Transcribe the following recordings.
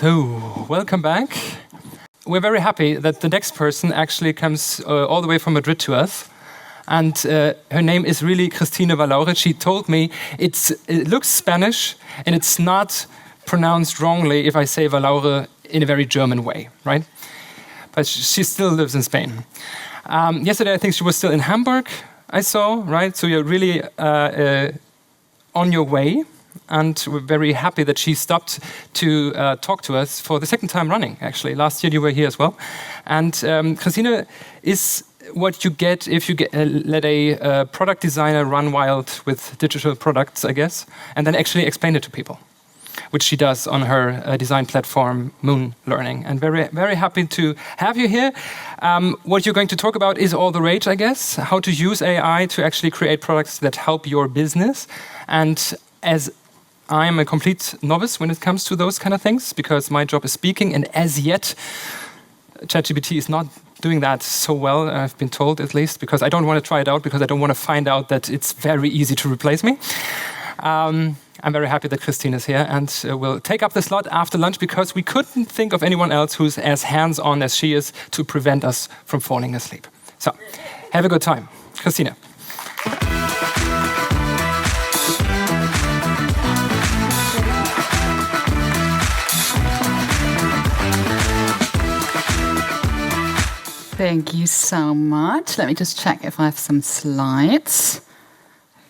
So, welcome back. We're very happy that the next person actually comes all the way from Madrid to us. And her name is really Christine Vallaure. She told me it looks Spanish and it's not pronounced wrongly if I say Vallaure in a very German way, right? But she still lives in Spain. Yesterday, I think she was still in Hamburg, I saw, right? So you're really on your way. And we're very happy that she stopped to talk to us for the second time running, actually. Last year you were here as well. And Christina is what you get if you let a product designer run wild with digital products, I guess, and then actually explain it to people, which she does on her design platform, Moonlearning. And very, very happy to have you here. What you're going to talk about is all the rage, I guess, how to use AI to actually create products that help your business. And as I'm a complete novice when it comes to those kind of things because my job is speaking, and as yet, ChatGPT is not doing that so well, I've been told at least, because I don't want to try it out because I don't want to find out that it's very easy to replace me. I'm very happy that Christine is here and will take up the slot after lunch because we couldn't think of anyone else who's as hands-on as she is to prevent us from falling asleep. So, have a good time. Christina. Thank you so much. Let me just check if I have some slides.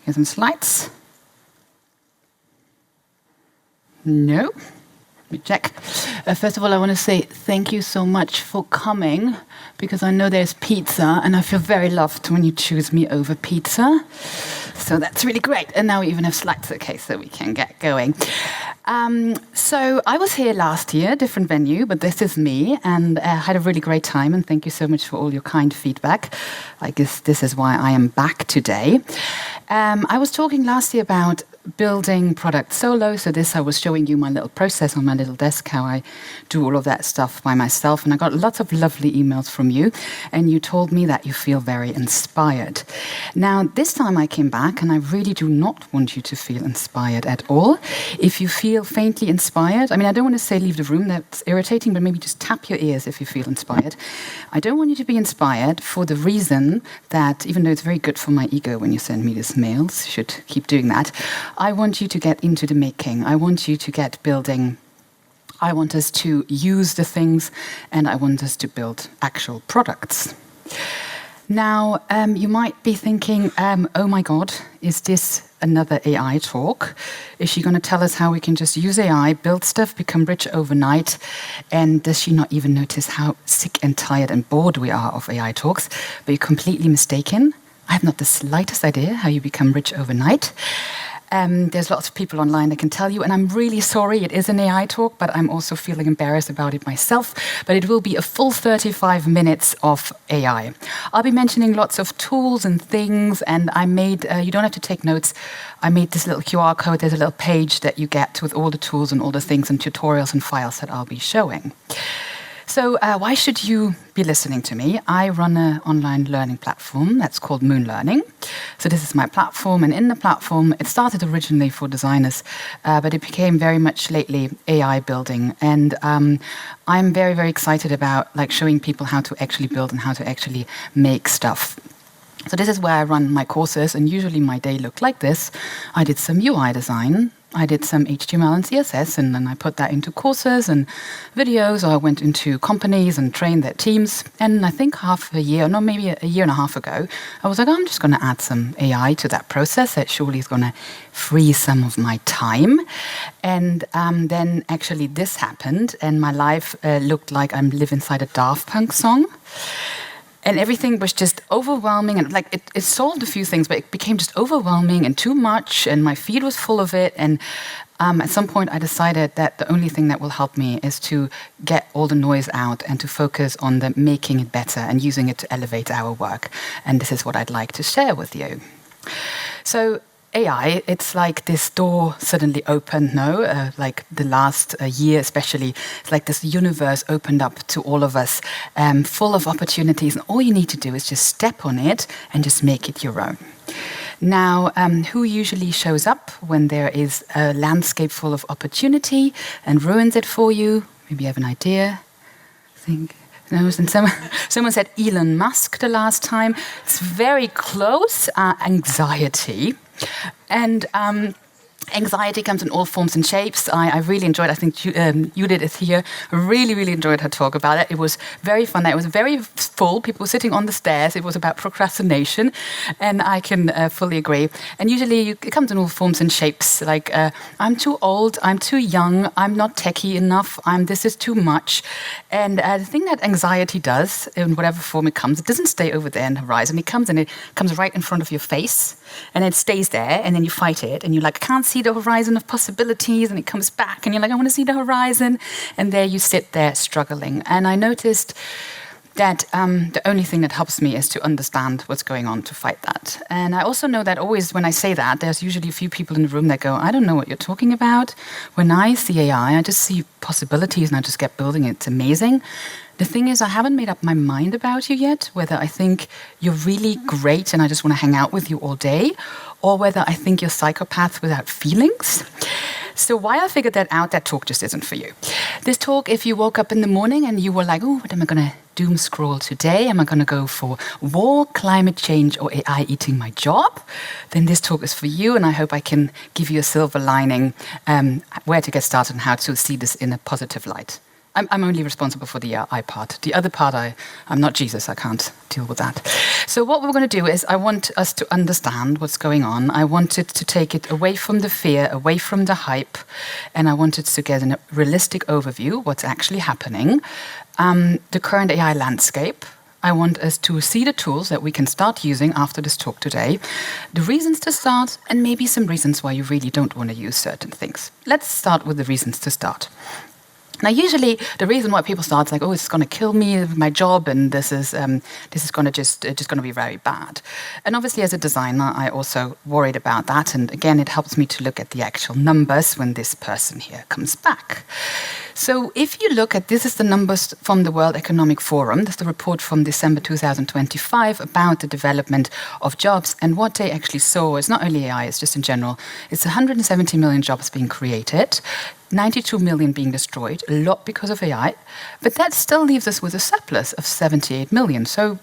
Here's some slides. No. Let me check. First of all, I want to say thank you so much for coming because I know there's pizza and I feel very loved when you choose me over pizza. So that's really great. And now we even have slides, okay, so we can get going. So I was here last year, different venue, but this is me, and I had a really great time, and thank you so much for all your kind feedback. I guess this is why I am back today. I was talking last year about building products solo, so I was showing you my little process on my little desk, how I do all of that stuff by myself, and I got lots of lovely emails from you, and you told me that you feel very inspired. Now, this time I came back, and I really do not want you to feel inspired at all. If you feel faintly inspired, I mean, I don't want to say leave the room, that's irritating, but maybe just tap your ears if you feel inspired. I don't want you to be inspired for the reason that, even though it's very good for my ego when you send me these mails, you should keep doing that, I want you to get into the making. I want you to get building. I want us to use the things, and I want us to build actual products. Now, you might be thinking, oh my God, is this another AI talk? Is she going to tell us how we can just use AI, build stuff, become rich overnight? And does she not even notice how sick and tired and bored we are of AI talks? But you're completely mistaken. I have not the slightest idea how you become rich overnight. There's lots of people online that can tell you, and I'm really sorry, it is an AI talk, but I'm also feeling embarrassed about it myself. But it will be a full 35 minutes of AI. I'll be mentioning lots of tools and things, and I made, you don't have to take notes, I made this little QR code, there's a little page that you get with all the tools and all the things and tutorials and files that I'll be showing. So why should you be listening to me? I run an online learning platform that's called Moonlearning. So this is my platform, and in the platform, it started originally for designers, but it became very much lately AI building. And I'm very, very excited about showing people how to actually build and how to actually make stuff. So this is where I run my courses, and usually my day looked like this. I did some UI design. I did some HTML and CSS, and then I put that into courses and videos, or I went into companies and trained their teams. And I think maybe a year and a half ago, I was like, I'm just going to add some AI to that process. That surely is going to free some of my time. And then actually this happened, and my life looked like I live inside a Daft Punk song. And everything was just overwhelming, and it solved a few things, but it became just overwhelming and too much, and my feed was full of it. And at some point, I decided that the only thing that will help me is to get all the noise out and to focus on the making it better and using it to elevate our work. And this is what I'd like to share with you. So AI, it's like this door suddenly opened, like the last year especially, it's like this universe opened up to all of us, full of opportunities, and all you need to do is just step on it and just make it your own. Now, who usually shows up when there is a landscape full of opportunity and ruins it for you? Maybe you have an idea. Think. No, and someone said Elon Musk the last time. It's very close. Anxiety. And anxiety comes in all forms and shapes. I really enjoyed, I think Judith is here, really, really enjoyed her talk about it. It was very fun. It was very full. People were sitting on the stairs. It was about procrastination, and I can fully agree. And usually it comes in all forms and shapes, like I'm too old, I'm too young, I'm not techie enough, this is too much. And the thing that anxiety does, in whatever form it comes, it doesn't stay over there on the horizon. It comes right in front of your face, and it stays there, and then you fight it, and you're like, I can't see the horizon of possibilities, and it comes back, and you're like, I want to see the horizon, and there you sit there struggling. And I noticed that the only thing that helps me is to understand what's going on to fight that. And I also know that always when I say that, there's usually a few people in the room that go, I don't know what you're talking about. When I see AI, I just see possibilities and I just get building it. It's amazing. The thing is, I haven't made up my mind about you yet, whether I think you're really great and I just want to hang out with you all day, or whether I think you're psychopaths without feelings. So why I figured that out, that talk just isn't for you. This talk, if you woke up in the morning and you were like, oh, what am I going to doom scroll today? Am I going to go for war, climate change, or AI eating my job? Then this talk is for you, and I hope I can give you a silver lining, where to get started and how to see this in a positive light. I'm only responsible for the I part. The other part, I'm not Jesus. I can't deal with that. So what we're going to do is I want us to understand what's going on. I wanted to take it away from the fear, away from the hype, and I wanted to get a realistic overview, what's actually happening, the current AI landscape. I want us to see the tools that we can start using after this talk today, the reasons to start, and maybe some reasons why you really don't want to use certain things. Let's start with the reasons to start. Now, usually the reason why people start is like, oh, it's going to kill me, my job, and this is going to just going to be very bad. And obviously, as a designer, I also worried about that. And again, it helps me to look at the actual numbers when this person here comes back. So if you look at, this is the numbers from the World Economic Forum. This is the report from December 2025 about the development of jobs. And what they actually saw is not only AI, it's just in general, it's 170 million jobs being created, 92 million being destroyed, a lot because of AI. But that still leaves us with a surplus of 78 million. So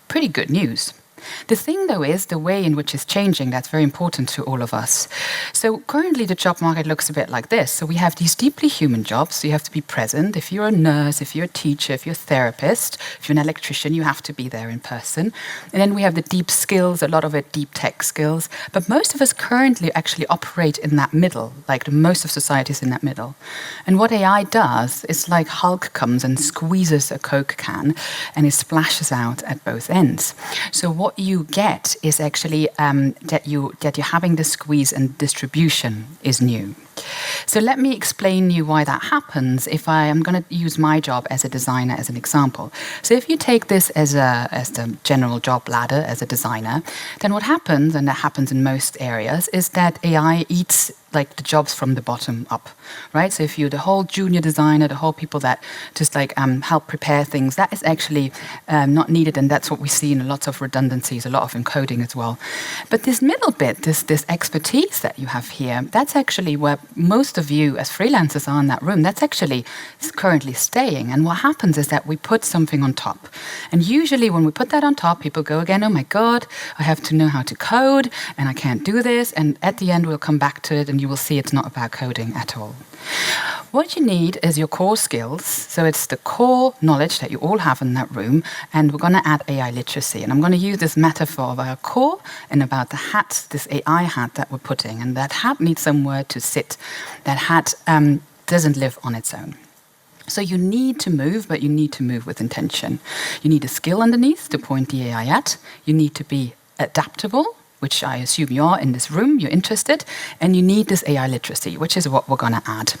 pretty good news. The thing, though, is the way in which it's changing. That's very important to all of us. So currently the job market looks a bit like this. So we have these deeply human jobs. So you have to be present. If you're a nurse, if you're a teacher, if you're a therapist, if you're an electrician, you have to be there in person. And then we have the deep skills, a lot of it deep tech skills. But most of us currently actually operate in that middle, like most of society is in that middle. And what AI does is like Hulk comes and squeezes a Coke can and it splashes out at both ends. So what you get is actually that you're having the squeeze and distribution is new. So let me explain you why that happens if I am going to use my job as a designer as an example. So if you take this as the general job ladder as a designer, then what happens, and that happens in most areas, is that AI eats like the jobs from the bottom up, right? So if you're the whole junior designer, the whole people that just like help prepare things, that is actually not needed, and that's what we see in lots of redundancies, a lot of encoding as well. But this middle bit, this expertise that you have here, that's actually where most of you as freelancers are in that room. That's actually currently staying. And what happens is that we put something on top. And usually when we put that on top, people go again, oh my God, I have to know how to code, and I can't do this. And at the end, we'll come back to it, and you will see it's not about coding at all. What you need is your core skills. So it's the core knowledge that you all have in that room, and we're going to add AI literacy. And I'm going to use this metaphor of our core and about the hat, this AI hat that we're putting. And that hat needs somewhere to sit. That hat doesn't live on its own. So you need to move, but you need to move with intention. You need a skill underneath to point the AI at. You need to be adaptable, which I assume you are in this room, you're interested, and you need this AI literacy, which is what we're going to add.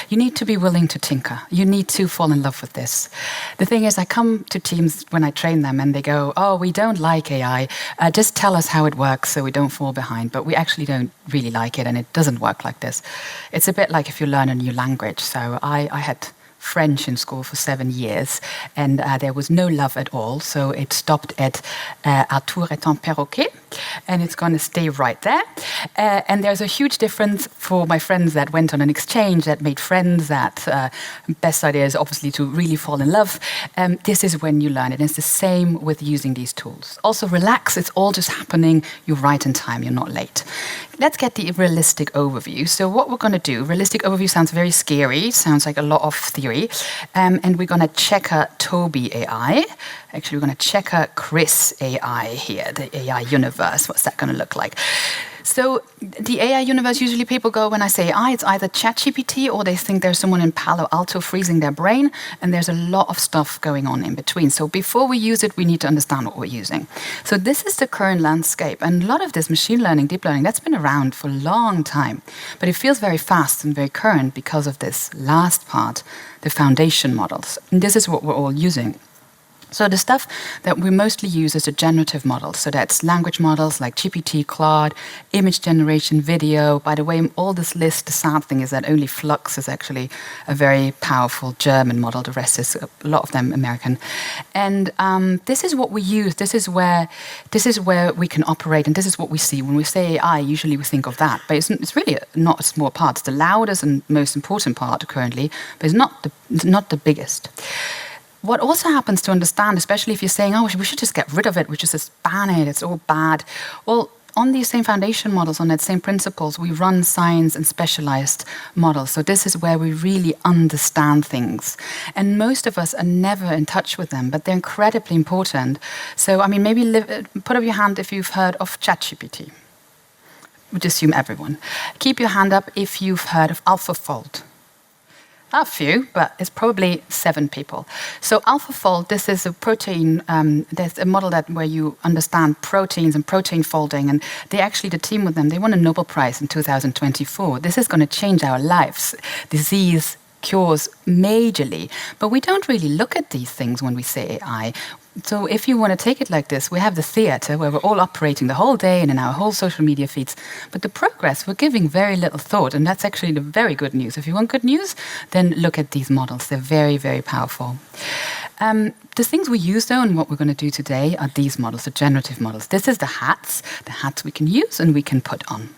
You need to be willing to tinker. You need to fall in love with this. The thing is, I come to teams when I train them and they go, oh, we don't like AI. Just tell us how it works so we don't fall behind. But we actually don't really like it, and it doesn't work like this. It's a bit like if you learn a new language. So I had French in school for 7 years, and there was no love at all. So it stopped at "à tour est un perroquet." and it's going to stay right there. And there's a huge difference for my friends that went on an exchange, that made friends, that best idea is obviously to really fall in love. This is when you learn it. And it's the same with using these tools. Also, relax. It's all just happening. You're right in time. You're not late. Let's get the realistic overview. So what we're going to do, realistic overview sounds very scary, sounds like a lot of theory. And we're going to check Toby AI. Actually, we're going to check Chris AI here, the AI universe. What's that going to look like? So the AI universe, usually people go, when I say AI, it's either ChatGPT or they think there's someone in Palo Alto freezing their brain, and there's a lot of stuff going on in between. So before we use it, we need to understand what we're using. So this is the current landscape, and a lot of this machine learning, deep learning, that's been around for a long time. But it feels very fast and very current because of this last part, the foundation models. And this is what we're all using. So the stuff that we mostly use is the generative models. So that's language models like GPT, Claude, image generation, video. By the way, all this list, the sad thing is that only Flux is actually a very powerful German model. The rest is a lot of them American. And this is what we use. This is where we can operate, and this is what we see. When we say AI, usually we think of that. But it's really not a small part. It's the loudest and most important part currently, but it's not the biggest. What also happens to understand, especially if you're saying, oh, we should just get rid of it, we should just ban it, it's all bad. Well, on these same foundation models, on that same principles, we run science and specialized models. So this is where we really understand things. And most of us are never in touch with them, but they're incredibly important. So, I mean, maybe put up your hand if you've heard of ChatGPT. We'd assume everyone. Keep your hand up if you've heard of AlphaFold. A few, but it's probably 7 people. So AlphaFold, this is a protein, there's a model where you understand proteins and protein folding, and the team with them, they won a Nobel Prize in 2024. This is going to change our lives. Disease cures majorly, but we don't really look at these things when we say AI. So if you want to take it like this, we have the theater where we're all operating the whole day and in our whole social media feeds. But the progress, we're giving very little thought. And that's actually the very good news. If you want good news, then look at these models. They're very, very powerful. The things we use, though, and what we're going to do today are these models, the generative models. This is the hats we can use and we can put on.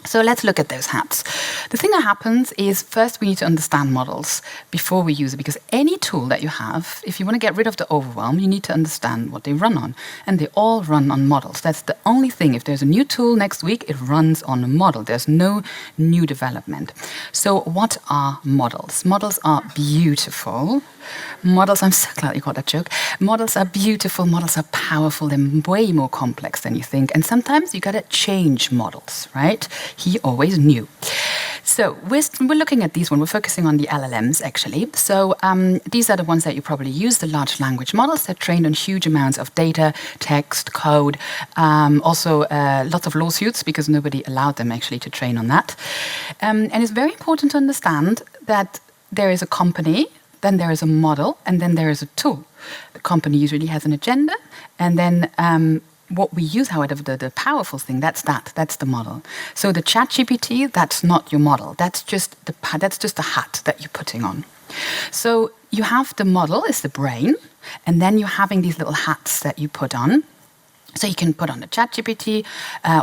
So let's look at those hats. The thing that happens is first we need to understand models before we use it, because any tool that you have, if you want to get rid of the overwhelm, you need to understand what they run on. And they all run on models. That's the only thing. If there's a new tool next week, it runs on a model. There's no new development. So what are models? Models are beautiful. Models, I'm so glad you got that joke. Models are beautiful, models are powerful, they're way more complex than you think. And sometimes you gotta change models, right? He always knew. So we're looking at these ones. We're focusing on the LLMs, actually. So these are the ones that you probably use, the large language models. They're trained on huge amounts of data, text, code, also lots of lawsuits because nobody allowed them actually to train on that. And it's very important to understand that there is a company, then there is a model, and then there is a tool. The company usually has an agenda, and then what we use, however, the powerful thing, that's the model. So the ChatGPT, that's not your model. That's just the hat that you're putting on. So you have the model is the brain, and then you're having these little hats that you put on. So you can put on the ChatGPT,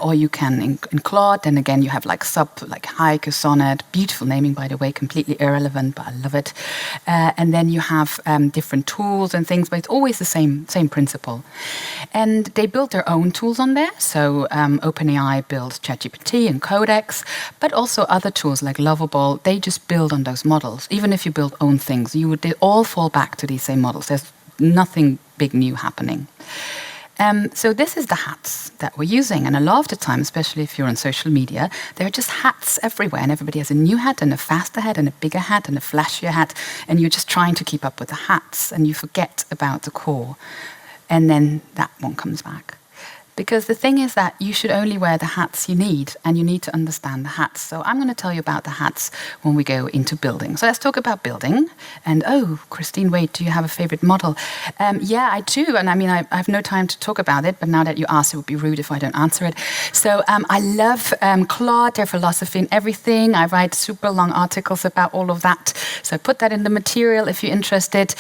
or you can in Claude. Then again, you have like Haiku, Sonnet, beautiful naming, by the way, completely irrelevant, but I love it. And then you have different tools and things, but it's always the same principle. And they built their own tools on there. So OpenAI builds ChatGPT and Codex, but also other tools like Lovable. They just build on those models. Even if you build own things, they all fall back to these same models. There's nothing big new happening. So this is the hats that we're using. And a lot of the time, especially if you're on social media, there are just hats everywhere. And everybody has a new hat and a faster hat and a bigger hat and a flashier hat. And you're just trying to keep up with the hats. And you forget about the core. And then that one comes back. Because the thing is that you should only wear the hats you need, and you need to understand the hats. So I'm going to tell you about the hats when we go into building. So let's talk about building. And Christine, wait, do you have a favorite model? Yeah, I do. And I mean, I have no time to talk about it, but now that you asked, it would be rude if I don't answer it. So I love Claude, their philosophy and everything. I write super long articles about all of that. So I put that in the material if you're interested.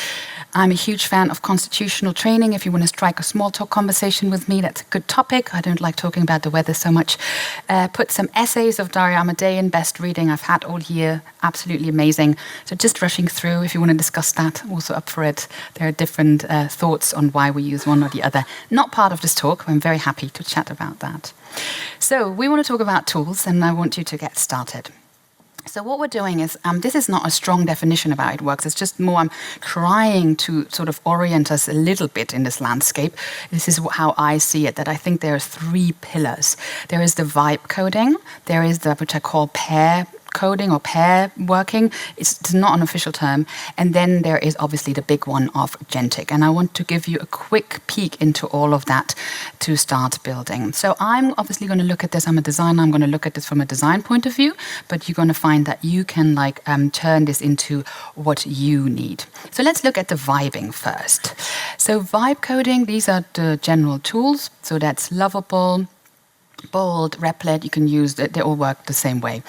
I'm a huge fan of constitutional training. If you want to strike a small talk conversation with me, that's a good good topic. I don't like talking about the weather so much. Put some essays of Dario Amodeian, best reading I've had all year. Absolutely amazing. So just rushing through. If you want to discuss that, also up for it. There are different thoughts on why we use one or the other. Not part of this talk. I'm very happy to chat about that. So we want to talk about tools, and I want you to get started. So what we're doing is, this is not a strong definition of how it works. It's just more I'm trying to sort of orient us a little bit in this landscape. This is how I see it, that I think there are 3 pillars. There is the vibe coding. There is the, which I call pair coding or pair working. It's not an official term. And then there is obviously the big one of agentic. And I want to give you a quick peek into all of that to start building. So I'm obviously going to look at this. I'm a designer. I'm going to look at this from a design point of view. But you're going to find that you can turn this into what you need. So let's look at the vibing first. So vibe coding, these are the general tools. So that's Lovable, Bold, Replit, you can use it, they all work the same way.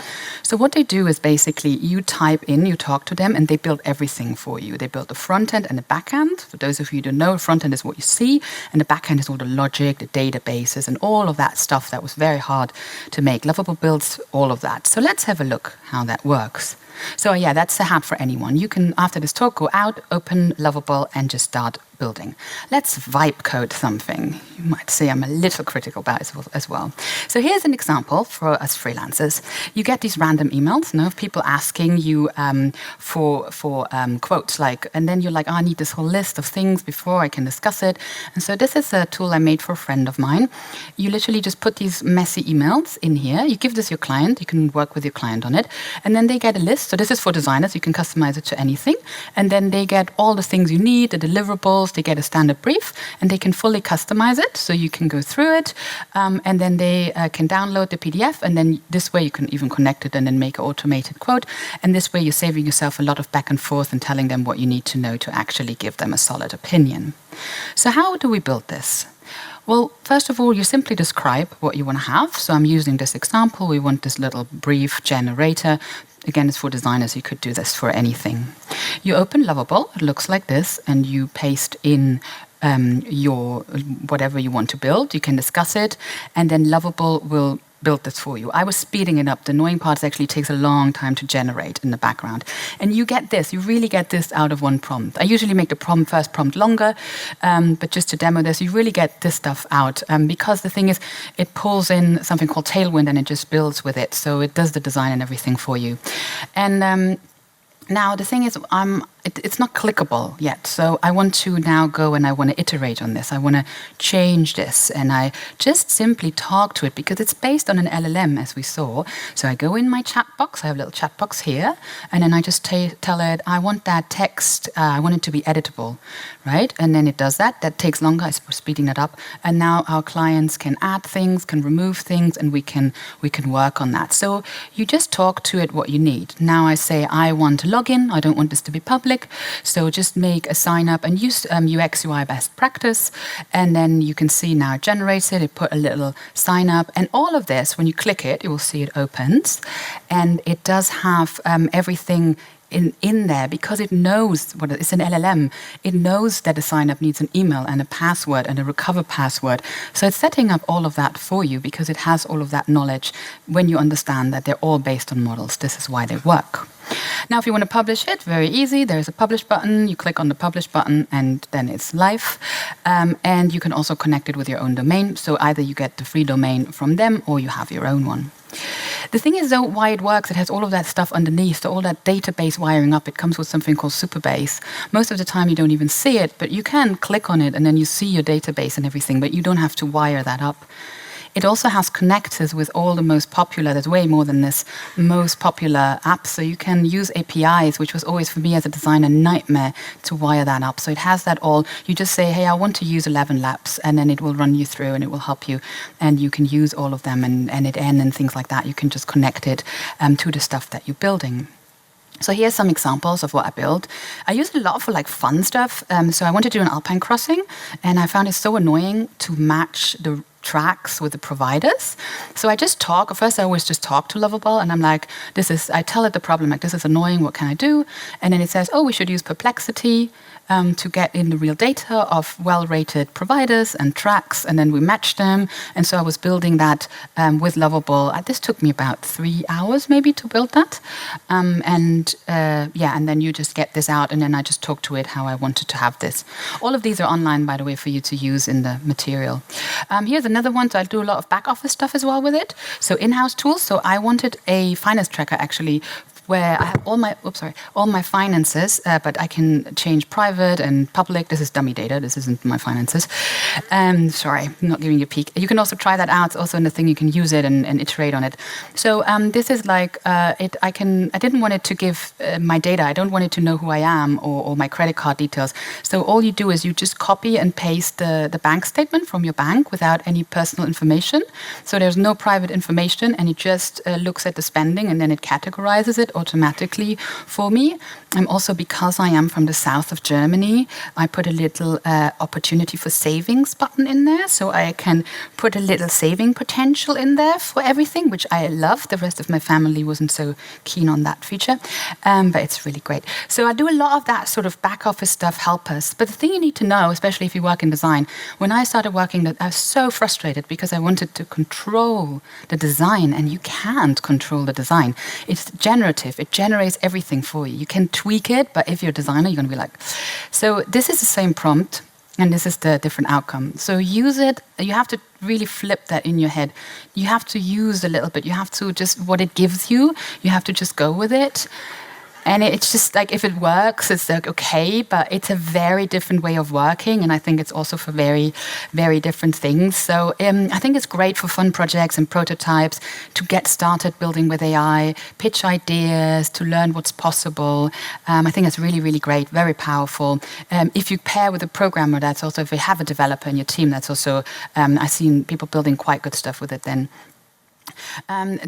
So what they do is basically you type in, you talk to them, and they build everything for you. They build the front end and the back end. For those of you who don't know, the front end is what you see, and the back end is all the logic, the databases, and all of that stuff that was very hard to make. Lovable builds all of that. So let's have a look how that works. So yeah, that's a hack for anyone. You can, after this talk, go out, open Lovable, and just start building. Let's vibe code something. You might say I'm a little critical about it as well. So here's an example for us freelancers. You get these random emails, of people asking you for quotes, and then you're like, oh, I need this whole list of things before I can discuss it. And so this is a tool I made for a friend of mine. You literally just put these messy emails in here. You give this your client. You can work with your client on it. And then they get a list. So this is for designers. You can customize it to anything. And then they get all the things you need, the deliverables. They get a standard brief, and they can fully customize it. So you can go through it, and then they can download the PDF. And then this way you can even connect it and then make an automated quote. And this way you're saving yourself a lot of back and forth and telling them what you need to know to actually give them a solid opinion. So how do we build this? Well, first of all, you simply describe what you want to have. So I'm using this example. We want this little brief generator. Again, it's for designers. You could do this for anything. You open Lovable. It looks like this, and you paste in your whatever you want to build. You can discuss it, and then Lovable will build this for you. I was speeding it up. The annoying part is actually it takes a long time to generate in the background. And you get this. You really get this out of one prompt. I usually make the first prompt longer, but just to demo this, you really get this stuff out. Because the thing is, it pulls in something called Tailwind, and it just builds with it. So it does the design and everything for you. And now the thing is, it's not clickable yet. So I want to now go and I want to iterate on this. I want to change this. And I just simply talk to it because it's based on an LLM, as we saw. So I go in my chat box. I have a little chat box here. And then I just tell it, I want that text, I want it to be editable, right? And then it does that. That takes longer. I'm speeding that up. And now our clients can add things, can remove things, and we can work on that. So you just talk to it what you need. Now I say, I want to log in. I don't want this to be public. So just make a sign up and use UX UI best practice. And then you can see now it generates it. It put a little sign up. And all of this, when you click it, you will see it opens. And it does have everything in there because it knows what it's an LLM. It knows that a sign up needs an email and a password and a recover password. So it's setting up all of that for you because it has all of that knowledge when you understand that they're all based on models. This is why they work. Now, if you want to publish it, very easy. There's a publish button. You click on the publish button, and then it's live. And you can also connect it with your own domain. So either you get the free domain from them or you have your own one. The thing is, though, why it works, it has all of that stuff underneath, so all that database wiring up. It comes with something called Superbase. Most of the time, you don't even see it, but you can click on it, and then you see your database and everything, but you don't have to wire that up. It also has connectors with all the most popular, there's way more than this, most popular apps. So you can use APIs, which was always for me as a designer a nightmare to wire that up. So it has that all. You just say, hey, I want to use 11 labs, and then it will run you through and it will help you. And you can use all of them and it and things like that. You can just connect it to the stuff that you're building. So here's some examples of what I built. I use it a lot for fun stuff. So I wanted to do an alpine crossing, and I found it so annoying to match the tracks with the providers. So I just talk. First, I always just talk to Lovable, and I'm like, I tell it the problem, like, this is annoying, what can I do? And then it says, oh, we should use Perplexity to get in the real data of well-rated providers and tracks, and then we match them. And so I was building that with Lovable. This took me about 3 hours maybe to build that. And then you just get this out, and then I just talk to it how I wanted to have this. All of these are online, by the way, for you to use in the material. Here's another one. So I do a lot of back office stuff as well with it. So in-house tools. So I wanted a finance tracker actually, where I have all my finances, but I can change private and public. This is dummy data. This isn't my finances. Sorry, I'm not giving you a peek. You can also try that out. It's also in the thing you can use it and iterate on it. So this is like I didn't want it to give my data. I don't want it to know who I am or my credit card details. So all you do is you just copy and paste the bank statement from your bank without any personal information. So there's no private information, and it just looks at the spending, and then it categorizes it automatically for me. Also, because I am from the south of Germany, I put a little opportunity for savings button in there, so I can put a little saving potential in there for everything, which I love. The rest of my family wasn't so keen on that feature, but it's really great. So I do a lot of that sort of back office stuff, help us. But the thing you need to know, especially if you work in design, when I started working, I was so frustrated because I wanted to control the design, and you can't control the design. It's generative. It generates everything for you. You can tweak it, but if you're a designer, you're going to be like... So this is the same prompt, and this is the different outcome. So use it. You have to really flip that in your head. You have to use a little bit. You have to just, what it gives you, you have to just go with it. And it's just like, if it works, it's like, okay, but it's a very different way of working. And I think it's also for very, very different things. So I think it's great for fun projects and prototypes to get started building with AI, pitch ideas, to learn what's possible. I think it's really, really great, very powerful. If you pair with a programmer, that's also, if you have a developer in your team, that's also, I've seen people building quite good stuff with it then.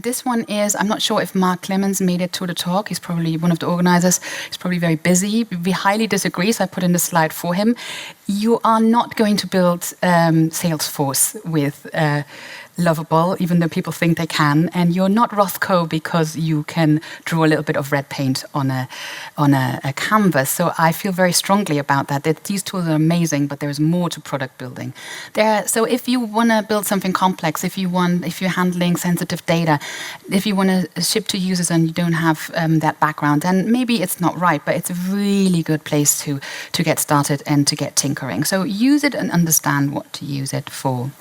This one is, I'm not sure if Mark Clemens made it to the talk. He's probably one of the organizers. He's probably very busy. We highly disagree, so I put in the slide for him. You are not going to build Salesforce with Lovable, even though people think they can. And you're not Rothko because you can draw a little bit of red paint on a canvas. So I feel very strongly about that these tools are amazing, but there's more to product building. So if you want to build something complex, if you're handling sensitive data, if you want to ship to users and you don't have that background, then maybe it's not right, but it's a really good place to get started and to get tinkering. So use it and understand what to use it for.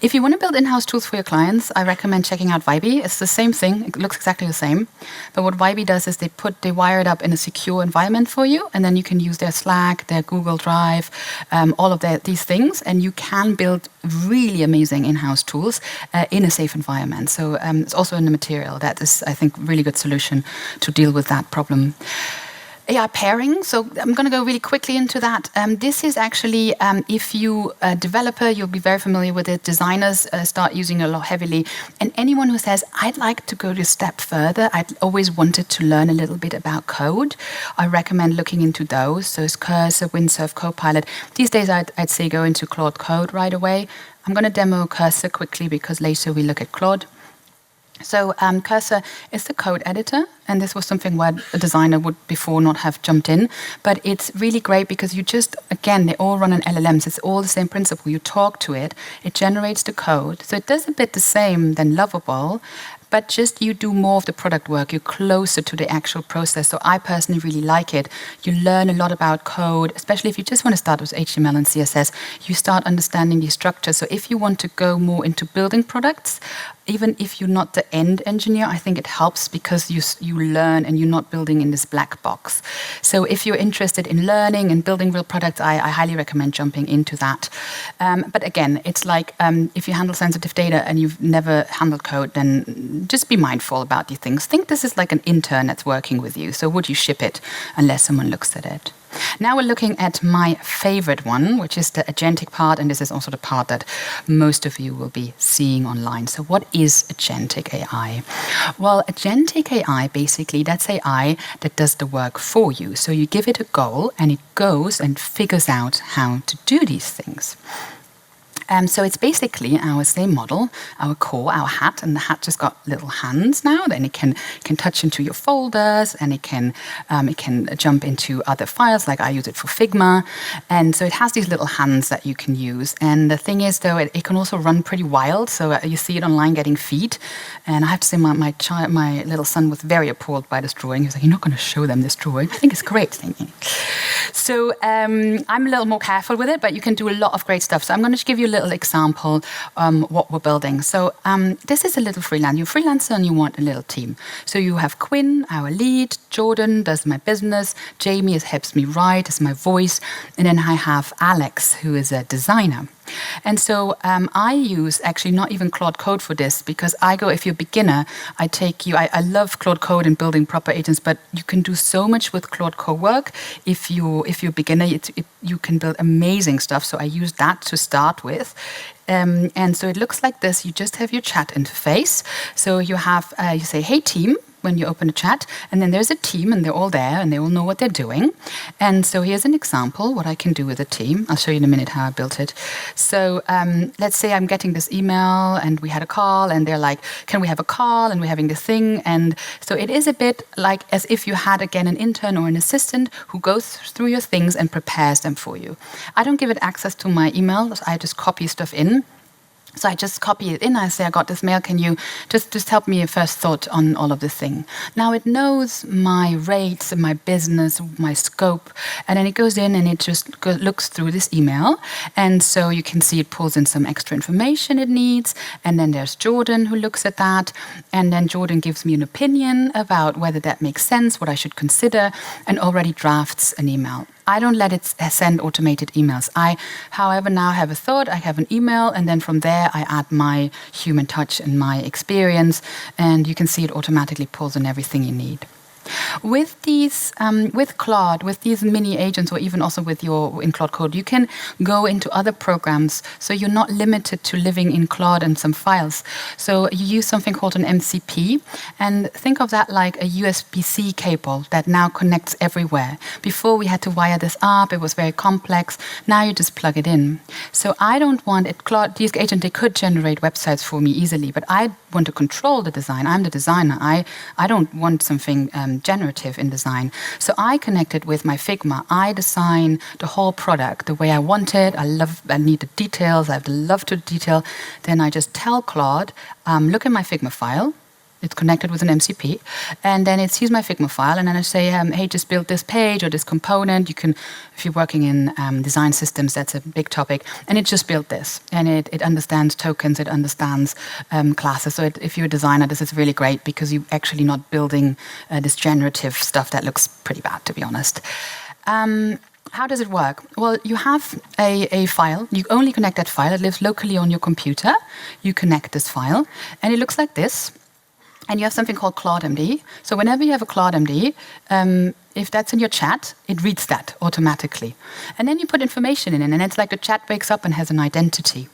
If you want to build in-house tools for your clients, I recommend checking out Vibey. It's the same thing. It looks exactly the same. But what Vibey does is they wire it up in a secure environment for you, and then you can use their Slack, their Google Drive, all of these things, and you can build really amazing in-house tools in a safe environment. So it's also in the material. That is, I think, a really good solution to deal with that problem. AI pairing, so I'm going to go really quickly into that. This is actually, if you're a developer, you'll be very familiar with it. Designers start using it a lot heavily. And anyone who says, I'd like to go a step further, I'd always wanted to learn a little bit about code, I recommend looking into those. So it's Cursor, Windsurf, Copilot. These days, I'd say go into Claude Code right away. I'm going to demo Cursor quickly because later we look at Claude. So Cursor is the code editor, and this was something where a designer would before not have jumped in. But it's really great because you just, again, they all run on LLMs. It's all the same principle. You talk to it, it generates the code. So it does a bit the same than Lovable, but just you do more of the product work. You're closer to the actual process. So I personally really like it. You learn a lot about code, especially if you just want to start with HTML and CSS. You start understanding the structure. So if you want to go more into building products, even if you're not the end engineer, I think it helps because you learn and you're not building in this black box. So if you're interested in learning and building real products, I highly recommend jumping into that. But again, it's like if you handle sensitive data and you've never handled code, then just be mindful about these things. Think this is like an intern that's working with you. So would you ship it unless someone looks at it? Now we're looking at my favorite one, which is the agentic part, and this is also the part that most of you will be seeing online. So what is agentic AI? Well, agentic AI, basically, that's AI that does the work for you. So you give it a goal, and it goes and figures out how to do these things. So it's basically our same model, our core, our hat, and the hat just got little hands now. Then it can touch into your folders, and it can jump into other files. Like I use it for Figma, and so it has these little hands that you can use. And the thing is, though, it can also run pretty wild. So you see it online getting feed, and I have to say, my little son was very appalled by this drawing. He was like, "You're not going to show them this drawing?" I think it's great. So I'm a little more careful with it, but you can do a lot of great stuff. So I'm going to give you a little example what we're building. So this is a little freelance. You're a freelancer and you want a little team. So you have Quinn, our lead, Jordan does my business, Jamie helps me write, is my voice, and then I have Alex, who is a designer. And so I use actually not even Claude Code for this, because I go, if you're a beginner, I love Claude Code and building proper agents, but you can do so much with Claude Code work. If you're a beginner, you can build amazing stuff. So I use that to start with. And so it looks like this. You just have your chat interface. So you have, you say, "Hey team," when you open a chat, and then there's a team, and they're all there, and they all know what they're doing. And so here's an example, what I can do with a team. I'll show you in a minute how I built it. So let's say I'm getting this email, and we had a call, and they're like, "Can we have a call?" And we're having this thing. And so it is a bit like as if you had, again, an intern or an assistant who goes through your things and prepares them for you. I don't give it access to my email. I just copy stuff in. So I just copy it in. I say, "I got this mail. Can you just help me a first thought on all of this thing?" Now it knows my rates, my business, my scope, and then it goes in and it just looks through this email. And so you can see it pulls in some extra information it needs. And then there's Jordan who looks at that. And then Jordan gives me an opinion about whether that makes sense, what I should consider, and already drafts an email. I don't let it send automated emails. I, however, now have a thought, I have an email, and then from there I add my human touch and my experience, and you can see it automatically pulls in everything you need. With these, with Claude, with these mini agents, or even also in Claude Code, you can go into other programs. So you're not limited to living in Claude and some files. So you use something called an MCP, and think of that like a USB-C cable that now connects everywhere. Before we had to wire this up, it was very complex. Now you just plug it in. So I don't want it. Claude, these agents, they could generate websites for me easily, but I want to control the design. I'm the designer. I don't want something generative in design. So I connected with my Figma. I design the whole product the way I want it. I need the details. I have the love to the detail. Then I just tell Claude, look at my Figma file. It's connected with an MCP. And then it sees my Figma file. And then I say, hey, just build this page or this component. You can, if you're working in design systems, that's a big topic. And it just built this. And it understands tokens. It understands classes. So if you're a designer, this is really great because you're actually not building this generative stuff that looks pretty bad, to be honest. How does it work? Well, you have a file. You only connect that file. It lives locally on your computer. You connect this file. And it looks like this. And you have something called ClaudeMD. So whenever you have a ClaudeMD, if that's in your chat, it reads that automatically. And then you put information in, and it's like the chat wakes up and has an identity.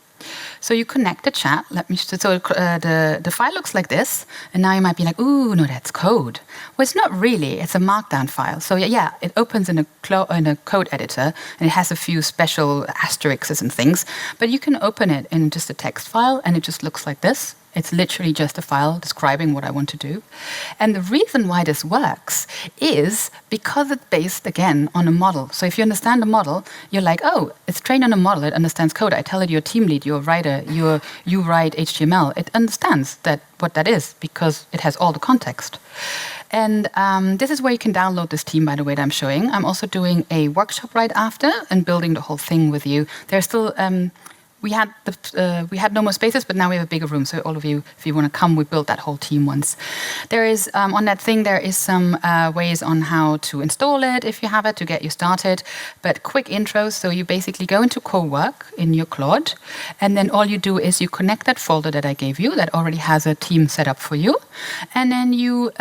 So you connect the chat. The file looks like this, and now you might be like, "Ooh, no, that's code." Well, it's not really. It's a Markdown file. So yeah, it opens in a code editor, and it has a few special asterisks and things. But you can open it in just a text file, and it just looks like this. It's literally just a file describing what I want to do. And the reason why this works is because it's based, again, on a model. So if you understand the model, you're like, oh, it's trained on a model. It understands code. I tell it you're a team lead, you're a writer, you write HTML. It understands what that is because it has all the context. And this is where you can download this team, by the way, that I'm showing. I'm also doing a workshop right after and building the whole thing with you. There's still... We had no more spaces, but now we have a bigger room. So all of you, if you want to come, we built that whole team once. There is, on that thing, there is some ways on how to install it, if you have it, to get you started. But quick intro, so you basically go into co-work in your Claude, and then all you do is you connect that folder that I gave you that already has a team set up for you. And then you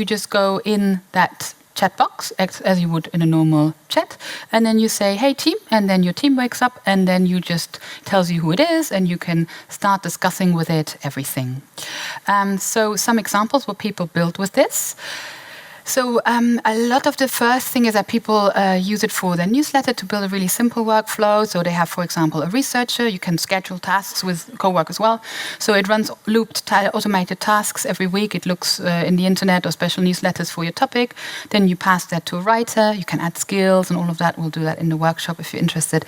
just go in that chat box as you would in a normal chat, and then you say, "Hey team," and then your team wakes up, and then you just tells you who it is, and you can start discussing with it everything. So some examples what people built with this. So a lot of the first thing is that people use it for their newsletter to build a really simple workflow. So they have, for example, a researcher. You can schedule tasks with co-work as well. So it runs looped automated tasks every week. It looks in the internet or special newsletters for your topic. Then you pass that to a writer. You can add skills and all of that. We'll do that in the workshop if you're interested.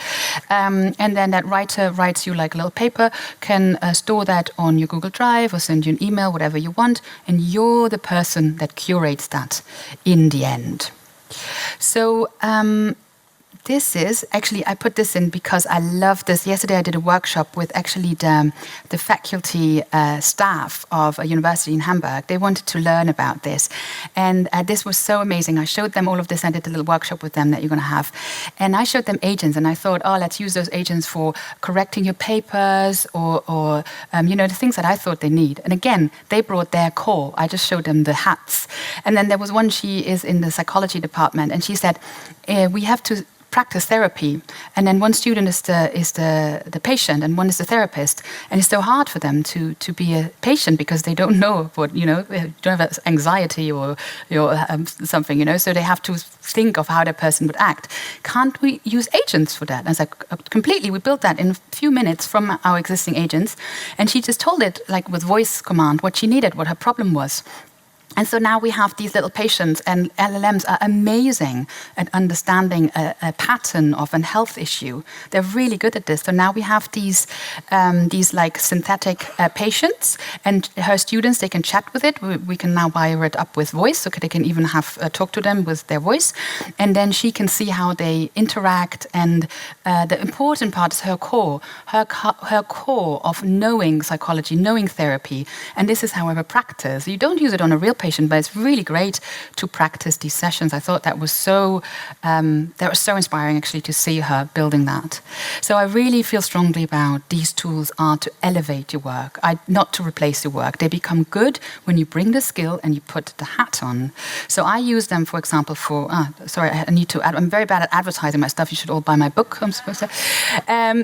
And then that writer writes you like a little paper, can store that on your Google Drive or send you an email, whatever you want. And you're the person that curates that in the end. So this is, actually, I put this in because I love this. Yesterday I did a workshop with actually the faculty staff of a university in Hamburg. They wanted to learn about this. And this was so amazing. I showed them all of this. I did a little workshop with them that you're going to have. And I showed them agents. And I thought, oh, let's use those agents for correcting your papers or the things that I thought they need. And again, they brought their core. I just showed them the hats. And then there was one, she is in the psychology department. And she said, we have to practice therapy, and then one student is the patient and one is the therapist, and it's so hard for them to be a patient because they don't know what, they don't have anxiety or something, so they have to think of how that person would act. Can't we use agents for that? And I was like, completely. We built that in a few minutes from our existing agents, and she just told it like with voice command what she needed, what her problem was. And so now we have these little patients, and LLMs are amazing at understanding a pattern of a health issue. They're really good at this. So now we have these like synthetic patients, and her students, they can chat with it. We can now wire it up with voice, so they can even have talk to them with their voice. And then she can see how they interact. And the important part is her core of knowing psychology, knowing therapy. And this is, however, practice. You don't use it on a real patient, but it's really great to practice these sessions. I thought that was so inspiring actually to see her building that. So I really feel strongly about these tools are to elevate your work, not to replace your work. They become good when you bring the skill and you put the hat on. So I use them, for example, I need to add. I'm very bad at advertising my stuff. You should all buy my book, I'm supposed to.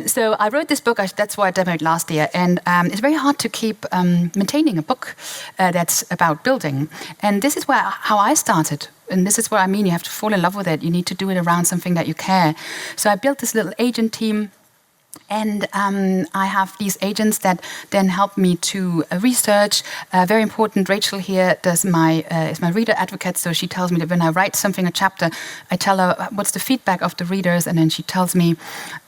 So I wrote this book. That's why I demoed last year, and it's very hard to keep maintaining a book that's about building. And this is how I started. And this is what I mean. You have to fall in love with it. You need to do it around something that you care. So I built this little agent team. And I have these agents that then help me to research. Very important, Rachel here is my reader advocate. So she tells me that when I write something, a chapter, I tell her what's the feedback of the readers, and then she tells me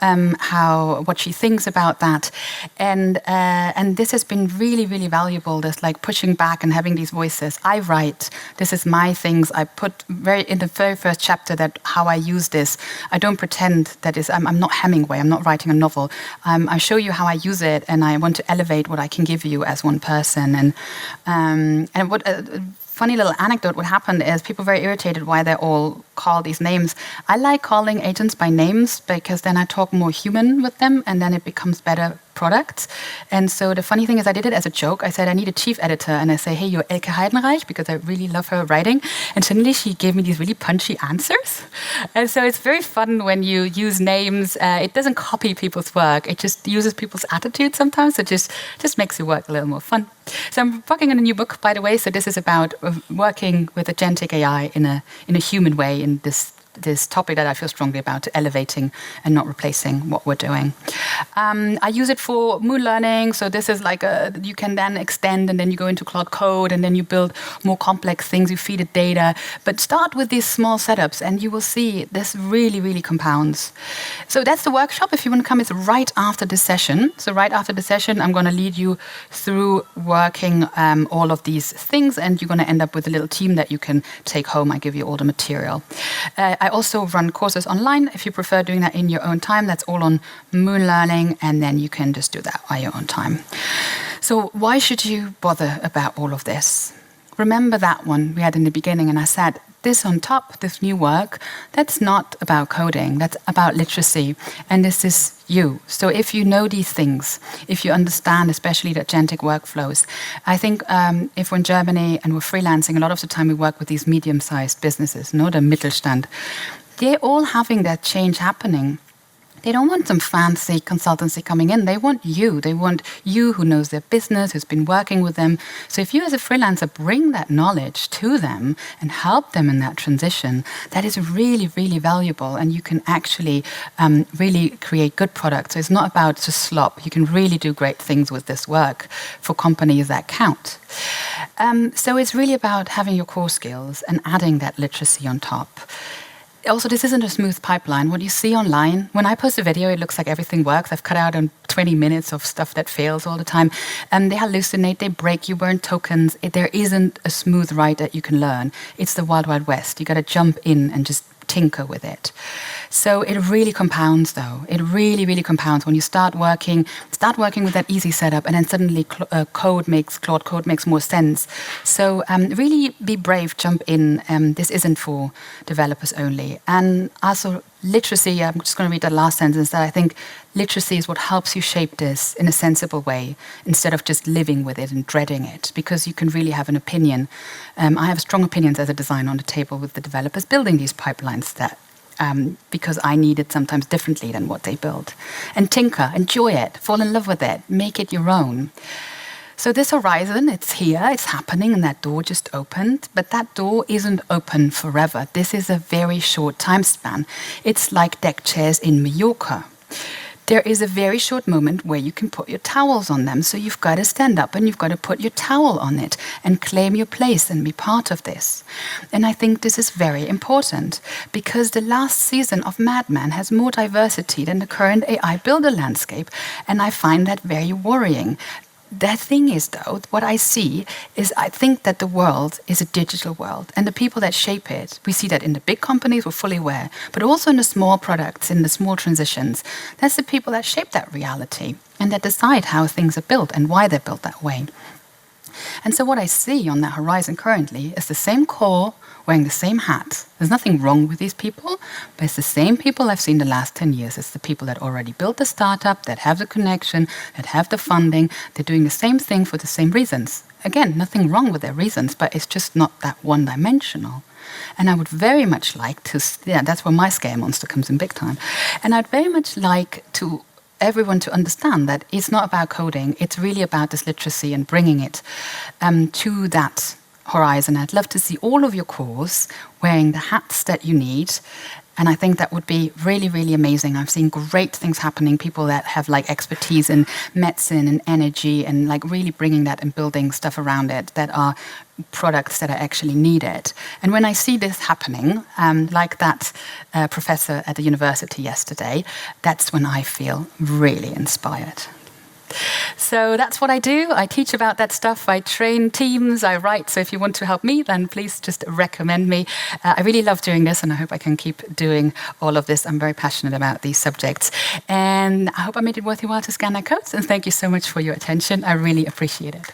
what she thinks about that. And this has been really, really valuable. This like pushing back and having these voices. I write. This is my things. I put in the very first chapter that how I use this. I don't pretend that I'm not Hemingway. I'm not writing a novel. I show you how I use it, and I want to elevate what I can give you as one person. And what funny little anecdote what happened is people were very irritated why they all call these names. I like calling agents by names because then I talk more human with them, and then it becomes better products. And so the funny thing is I did it as a joke. I said, I need a chief editor. And I say, hey, you're Elke Heidenreich, because I really love her writing. And suddenly she gave me these really punchy answers. And so it's very fun when you use names. It doesn't copy people's work. It just uses people's attitude sometimes. It just makes your work a little more fun. So I'm working on a new book, by the way. So this is about working with agentic AI in a human way in this topic that I feel strongly about, elevating and not replacing what we're doing. I use it for Moonlearning. So this is like you can then extend, and then you go into Cloud Code, and then you build more complex things. You feed it data, but start with these small setups, and you will see this really, really compounds. So that's the workshop. If you want to come, it's right after the session. So right after the session, I'm going to lead you through working all of these things, and you're going to end up with a little team that you can take home. I give you all the material. I also run courses online. If you prefer doing that in your own time, that's all on Moonlearning, and then you can just do that at your own time. So why should you bother about all of this? Remember that one we had in the beginning, and I said, this on top, this new work, that's not about coding, that's about literacy, and this is you. So if you know these things, if you understand especially the agentic workflows, I think if we're in Germany and we're freelancing, a lot of the time we work with these medium-sized businesses, the Mittelstand, they're all having that change happening. They don't want some fancy consultancy coming in. They want you. They want you who knows their business, who's been working with them. So if you as a freelancer bring that knowledge to them and help them in that transition, that is really, really valuable. And you can actually really create good products. So it's not about just slop. You can really do great things with this work for companies that count. So it's really about having your core skills and adding that literacy on top. Also, this isn't a smooth pipeline. What you see online, when I post a video, it looks like everything works. I've cut out 20 minutes of stuff that fails all the time. They hallucinate, they break, you burn tokens. There isn't a smooth ride that you can learn. It's the Wild Wild West. You got to jump in and just tinker with it. So it really compounds, though. It really, really compounds when you start working with that easy setup, and then suddenly Claude Code makes more sense. So really be brave, jump in. This isn't for developers only. And also literacy, I'm just going to read the last sentence, that I think literacy is what helps you shape this in a sensible way instead of just living with it and dreading it, because you can really have an opinion. I have strong opinions as a designer on the table with the developers building these pipelines that because I need it sometimes differently than what they build. And tinker, enjoy it, fall in love with it, make it your own. So this horizon, it's here, it's happening, and that door just opened. But that door isn't open forever. This is a very short time span. It's like deck chairs in Mallorca. There is a very short moment where you can put your towels on them. So you've got to stand up and you've got to put your towel on it and claim your place and be part of this. And I think this is very important because the last season of Mad Men has more diversity than the current AI builder landscape. And I find that very worrying. The thing is, though, what I see is I think that the world is a digital world, and the people that shape it, we see that in the big companies, we're fully aware, but also in the small products, in the small transitions. That's the people that shape that reality and that decide how things are built and why they're built that way. And so what I see on that horizon currently is the same core wearing the same hat. There's nothing wrong with these people, but it's the same people I've seen the last 10 years. It's the people that already built the startup, that have the connection, that have the funding. They're doing the same thing for the same reasons. Again, nothing wrong with their reasons, but it's just not that one-dimensional. And I would very much like to, that's where my scare monster comes in big time. And I'd very much like to everyone to understand that it's not about coding. It's really about this literacy and bringing it to that horizon. I'd love to see all of your cores wearing the hats that you need. And I think that would be really, really amazing. I've seen great things happening, people that have like expertise in medicine and energy and like really bringing that and building stuff around it that are products that are actually needed. And when I see this happening, like that professor at the university yesterday, that's when I feel really inspired. So that's what I do. I teach about that stuff. I train teams. I write. So if you want to help me, then please just recommend me. I really love doing this, and I hope I can keep doing all of this. I'm very passionate about these subjects. And I hope I made it worth your while to scan their codes. And thank you so much for your attention. I really appreciate it.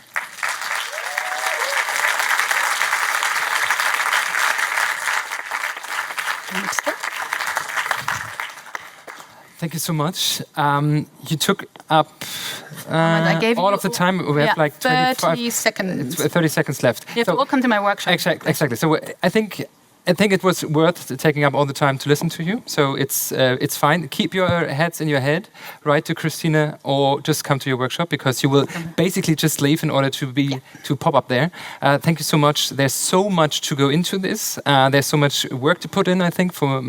Thank you so much. You took up all of the time. We have like 30 seconds. 30 seconds left. You have to all come to my workshop. Exactly. So I think it was worth taking up all the time to listen to you. So it's fine. Keep your heads in your head. Write to Christina or just come to your workshop because you will basically just leave in order to pop up there. Thank you so much. There's so much to go into this. There's so much work to put in, I think, for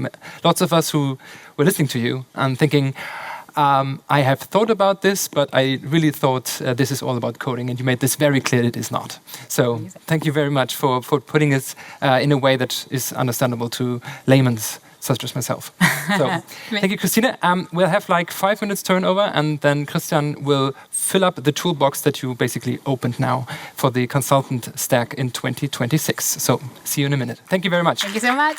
lots of us who were listening to you and thinking, I have thought about this, but I really thought this is all about coding, and you made this very clear it is not. So thank you very much for putting it in a way that is understandable to laymen such as myself. So thank you, Christina. We'll have like 5 minutes turnover, and then Christian will fill up the toolbox that you basically opened now for the consultant stack in 2026. So see you in a minute. Thank you very much. Thank you so much.